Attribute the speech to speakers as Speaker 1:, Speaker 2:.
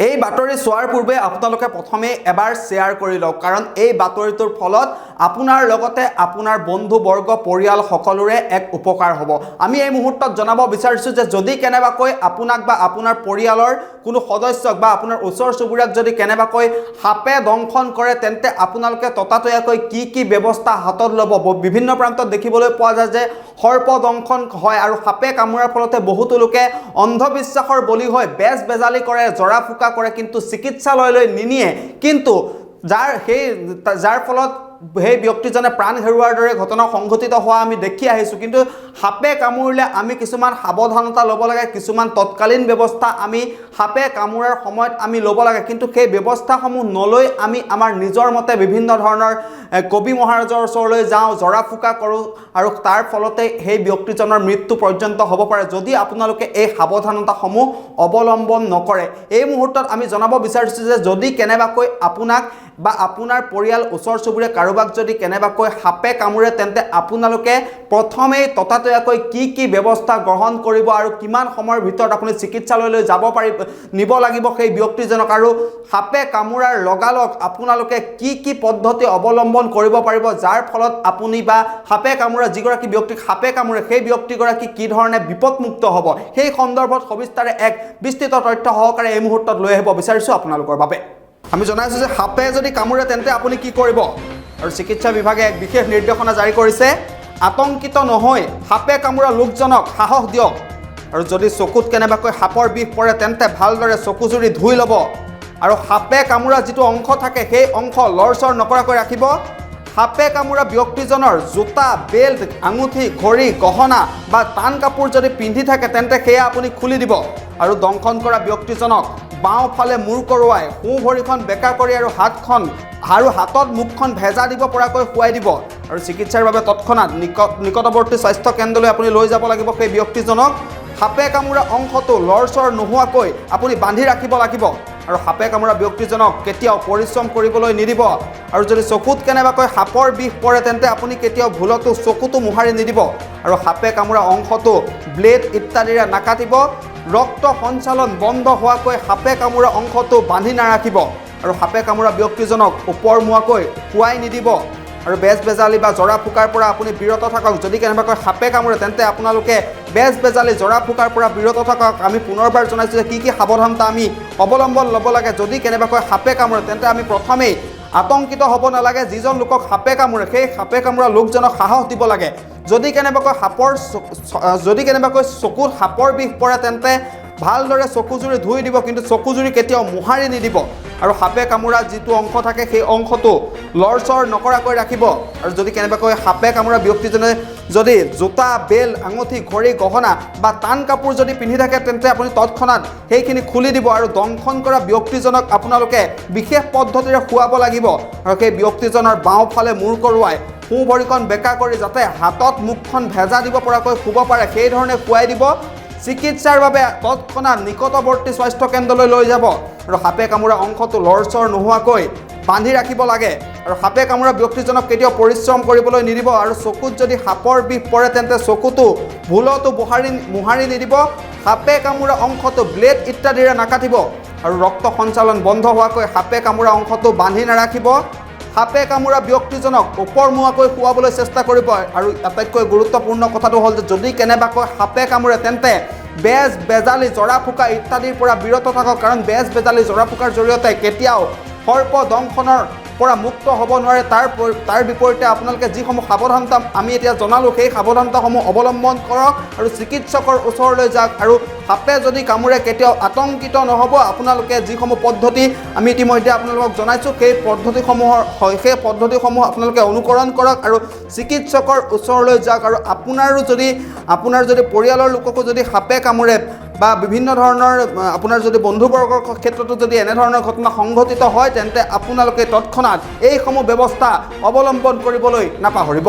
Speaker 1: এই বাতৰি চোৱাৰ পূৰ্বে আপোনালোকে প্ৰথমে এবাৰ শ্বেয়াৰ কৰি লওক, কাৰণ এই বাতৰিটোৰ ফলত আপোনাৰ লগতে আপোনাৰ বন্ধুবৰ্গ পৰিয়াল সকলোৰে এক উপকাৰ হ'ব। আমি এই মুহূৰ্তত জনাব বিচাৰিছোঁ যে যদি কেনেবাকৈ আপোনাক বা আপোনাৰ পৰিয়ালৰ কোনো সদস্যক বা আপোনাৰ ওচৰ চুবুৰীয়াক যদি কেনেবাকৈ সাপে দংশন কৰে, তেন্তে আপোনালোকে ততাতৈয়াকৈ কি ব্যৱস্থা হাতত ল'ব। বিভিন্ন প্ৰান্তত দেখিবলৈ পোৱা যায় যে সৰ্প দংশন হয় আৰু সাপে কামোৰাৰ ফলতে বহুতো লোকে অন্ধবিশ্বাসৰ বলি হৈ বেজ বেজালি কৰে, জৰা ফুকা কৰে, কিন্তু চিকিৎসালয়লৈ নিনিয়ে। কিন্তু যাৰ ফলত সেই ব্যক্তিজনে প্ৰাণ হেৰুৱাৰ দৰে ঘটনা সংঘটিত হোৱা আমি দেখি আহিছোঁ। কিন্তু সাপে কামুৰিলে আমি কিছুমান সাৱধানতা ল'ব লাগে, কিছুমান তৎকালীন ব্যৱস্থা আমি সাপে কামোৰাৰ সময়ত আমি ল'ব লাগে। কিন্তু সেই ব্যৱস্থাসমূহ নলৈ আমি আমাৰ নিজৰ মতে বিভিন্ন ধৰণৰ কবি মহাৰাজৰ ওচৰলৈ যাওঁ, জৰা ফুকা কৰোঁ আৰু তাৰ ফলতে সেই ব্যক্তিজনৰ মৃত্যু পৰ্যন্ত হ'ব পাৰে যদি আপোনালোকে এই সাৱধানতাসমূহ অৱলম্বন নকৰে। এই মুহূৰ্তত আমি জনাব বিচাৰিছোঁ যে যদি কেনেবাকৈ আপোনাক বা আপোনাৰ পৰিয়াল ওচৰ চুবুৰীয়া কাৰোবাক যদি কেনেবাকৈ সাপে কামুৰে, তেন্তে আপোনালোকে প্ৰথমেই ততাতৈয়াকৈ কি ব্যৱস্থা গ্ৰহণ কৰিব আৰু কিমান সময়ৰ ভিতৰত আপুনি চিকিৎসালয়লৈ যাব নিব লাগিব সেই ব্যক্তিজনক, আৰু সাপে কামুৰাৰ লগালগ আপোনালোকে কি পদ্ধতি অৱলম্বন কৰিব পাৰিব যাৰ ফলত আপুনি বা সাপে কামুৰা যিগৰাকী ব্যক্তিক সাপে কামুৰে সেই ব্যক্তিগৰাকী কি ধৰণে বিপদমুক্ত হ'ব, সেই সন্দৰ্ভত সবিস্তাৰে এক বিস্তৃত তথ্য সহকাৰে এই মুহূৰ্তত লৈ আহিব বিচাৰিছোঁ আপোনালোকৰ বাবে। আমি জনাইছোঁ যে সাপে যদি কামুৰে তেন্তে আপুনি কি কৰিব, আৰু চিকিৎসা বিভাগে এক বিশেষ নিৰ্দেশনা জাৰি কৰিছে। আতংকিত নহৈ সাপে কামোৰা লোকজনক সাহস দিয়ক, আৰু যদি চকুত কেনেবাকৈ সাপৰ বিষ পৰে তেন্তে ভালদৰে চকুজুৰি ধুই ল'ব, আৰু সাপে কামোৰা যিটো অংশ থাকে সেই অংশ লৰচৰ নকৰাকৈ ৰাখিব। সাপে কামোৰা ব্যক্তিজনৰ জোতা, বেল্ট, আঙুঠি, ঘড়ী, গহনা বা টান কাপোৰ যদি পিন্ধি থাকে তেন্তে সেয়া আপুনি খুলি দিব, আৰু দংশন কৰা ব্যক্তিজনক বাওঁফালে মূৰ কৰোৱাই সোঁ ভৰিখন বেকা কৰি আৰু হাতত মুখখন ভেজা দিব পৰাকৈ শুৱাই দিব, আৰু চিকিৎসাৰ বাবে তৎক্ষণাত নিকটৱৰ্তী স্বাস্থ্য কেন্দ্ৰলৈ আপুনি লৈ যাব লাগিব। সেই ব্যক্তিজনক সাপে কামোৰা অংশটো লৰচৰ নোহোৱাকৈ আপুনি বান্ধি ৰাখিব লাগিব, আৰু সাপে কামোৰা ব্যক্তিজনক কেতিয়াও পৰিশ্ৰম কৰিবলৈ নিদিব। আৰু যদি চকুত কেনেবাকৈ সাপৰ বিষ পৰে তেন্তে আপুনি কেতিয়াও ভুলতো চকুটো মোহাৰি নিদিব, আৰু সাপে কামোৰা অংশটো ব্লেড ইত্যাদিৰে নাকাটিব। ৰক্ত সঞ্চালন বন্ধ হোৱাকৈ সাপে কামোৰা অংশটো বান্ধি নাৰাখিব, আৰু সাপে কামোৰা ব্যক্তিজনক ওপৰমুৱাকৈ শুৱাই নিদিব, আৰু বেজ বেজালি বা জৰা ফুকাৰ পৰা আপুনি বিৰত থাকক। যদি কেনেবাকৈ সাপে কামোৰে তেন্তে আপোনালোকে বেজ বেজালি জৰা ফুকাৰ পৰা বিৰত থাকক। আমি পুনৰবাৰ জনাইছোঁ যে কি সাৱধানতা আমি অৱলম্বন ল'ব লাগে। যদি কেনেবাকৈ সাপে কামোৰে তেন্তে আমি প্ৰথমেই আতংকিত হ'ব নালাগে। যিজন লোকক সাপে কামোৰে সেই সাপে কামোৰা লোকজনক সাহস দিব লাগে। যদি কেনেবাকৈ চকুত সাপৰ বিষ পৰে তেন্তে ভালদৰে চকুজুৰি ধুই দিব, কিন্তু চকুজুৰি কেতিয়াও মোহাৰি নিদিব, আৰু সাপে কামোৰা যিটো অংশ থাকে সেই অংশটো লৰচৰ নকৰাকৈ ৰাখিব। আৰু যদি কেনেবাকৈ সাপে কামোৰা ব্যক্তিজনে যদি জোতা, বেল্ট, আঙুঠি, ঘড়ী, গহনা বা টান কাপোৰ যদি পিন্ধি থাকে তেন্তে আপুনি তৎক্ষণাত সেইখিনি খুলি দিব, আৰু দংশন কৰা ব্যক্তিজনক আপোনালোকে বিশেষ পদ্ধতিৰে শুৱাব লাগিব, আৰু সেই ব্যক্তিজনৰ বাওঁফালে মূৰ কৰোৱাই সোঁ ভৰিখন বেকা কৰি যাতে হাতত মুখখন ভেজা দিব পৰাকৈ শুব পাৰে সেই ধৰণে শুৱাই দিব। চিকিৎসাৰ বাবে তৎক্ষণাত নিকটৱৰ্তী স্বাস্থ্য কেন্দ্ৰলৈ লৈ যাব, আৰু সাপে কামোৰা অংশটো লৰচৰ নোহোৱাকৈ বান্ধি ৰাখিব লাগে, আৰু সাপে কামোৰা ব্যক্তিজনক কেতিয়াও পৰিশ্ৰম কৰিবলৈ নিদিব। আৰু চকুত যদি সাপৰ বিষ পৰে তেন্তে চকুটো ভুলতো মোহাৰি নিদিব। সাপে কামোৰা অংশটো ব্লেড ইত্যাদিৰে নাকাটিব, আৰু ৰক্ত সঞ্চালন বন্ধ হোৱাকৈ সাপে কামোৰা অংশটো বান্ধি নাৰাখিব। সাপে কামোৰা ব্যক্তিজনক ওপৰমুৱাকৈ শুৱাবলৈ চেষ্টা কৰিব, আৰু আটাইতকৈ গুৰুত্বপূৰ্ণ কথাটো হ'ল যে যদি কেনেবাকৈ সাপে কামোৰে তেন্তে বেজ বেজালি জৰা ফুকা ইত্যাদিৰ পৰা বিৰত থাকক, কাৰণ বেজ বেজালি জৰা ফুকাৰ জৰিয়তে কেতিয়াও সৰ্প দংশনৰ পৰা মুক্ত হ'ব নোৱাৰে। তাৰ বিপৰীতে আপোনালোকে যিসমূহ সাৱধানতা আমি এতিয়া জনালোঁ সেই সাৱধানতাসমূহ অৱলম্বন কৰক, আৰু চিকিৎসকৰ ওচৰলৈ যাওক। আৰু সাপে যদি কামোৰে কেতিয়াও আতংকিত নহ'ব। আপোনালোকে যিসমূহ পদ্ধতি আমি ইতিমধ্যে আপোনালোকক জনাইছোঁ সেই পদ্ধতিসমূহ আপোনালোকে অনুকৰণ কৰক, আৰু চিকিৎসকৰ ওচৰলৈ যাওক। আৰু আপোনাৰ যদি পৰিয়ালৰ লোককো যদি সাপে কামোৰে বা বিভিন্ন ধৰণৰ আপোনাৰ যদি বন্ধুবৰ্গৰ ক্ষেত্ৰতো যদি এনেধৰণৰ ঘটনা সংঘটিত হয় তেন্তে আপোনালোকে তৎক্ষণাত এইসমূহ ব্যৱস্থা অৱলম্বন কৰিবলৈ নাপাহৰিব।